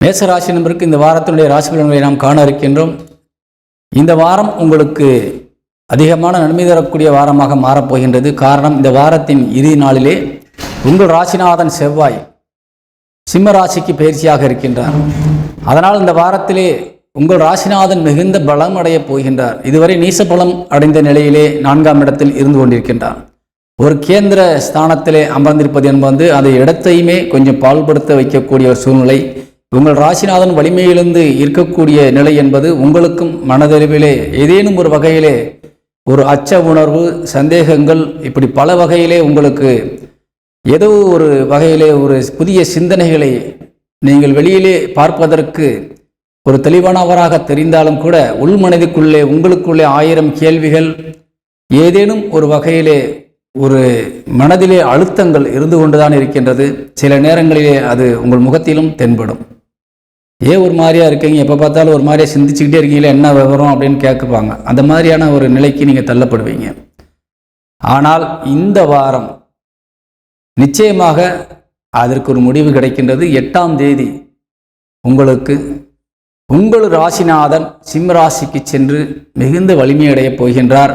மேசராசி நபருக்கு இந்த வாரத்தினுடைய ராசி பலன்களை நாம் காண இருக்கின்றோம். இந்த வாரம் உங்களுக்கு அதிகமான நன்மை தரக்கூடிய வாரமாக மாறப்போகின்றது. காரணம், இந்த வாரத்தின் இறுதி நாளிலே உங்கள் ராசிநாதன் செவ்வாய் சிம்ம ராசிக்கு பயிற்சியாக இருக்கின்றார். அதனால் இந்த வாரத்திலே உங்கள் ராசிநாதன் மிகுந்த பலம் அடையப் போகின்றார். இதுவரை நீச பலம் அடைந்த நிலையிலே 4ஆம் இடத்தில் இருந்து கொண்டிருக்கின்றார். ஒரு கேந்திர ஸ்தானத்திலே அமர்ந்திருப்பது என்பது அதை இடத்தையுமே கொஞ்சம் பால்படுத்த வைக்கக்கூடிய ஒரு சூழ்நிலை. உங்கள் ராசிநாதன் வலிமையிலிருந்து இருக்கக்கூடிய நிலை என்பது உங்களுக்கும் மனதளவிலே ஏதேனும் ஒரு வகையிலே ஒரு அச்ச உணர்வு, சந்தேகங்கள், இப்படி பல வகையிலே உங்களுக்கு ஏதோ ஒரு வகையிலே ஒரு புதிய சிந்தனைகளை நீங்கள் வெளியிலே பார்ப்பதற்கு ஒரு தெளிவானவராக தெரிந்தாலும் கூட உள்மனதுக்குள்ளே உங்களுக்குள்ளே 1000 கேள்விகள், ஏதேனும் ஒரு வகையிலே ஒரு மனதிலே அழுத்தங்கள் இருந்து கொண்டுதான் இருக்கின்றது. சில நேரங்களிலே அது உங்கள் முகத்திலும் தென்படும். ஏன் ஒரு மாதிரியா இருக்கீங்க, எப்போ பார்த்தாலும் ஒரு மாதிரியா சிந்திச்சுக்கிட்டே இருக்கீங்களே, என்ன விவரம் அப்படின்னு கேட்குப்பாங்க. அந்த மாதிரியான ஒரு நிலைக்கு நீங்கள் தள்ளப்படுவீங்க. ஆனால் இந்த வாரம் நிச்சயமாக அதற்கு ஒரு முடிவு கிடைக்கின்றது. 8ஆம் தேதி உங்களுக்கு உங்கள் ராசிநாதன் சிம்ம ராசிக்கு சென்று மிகுந்த வலிமையடையப் போகின்றார்.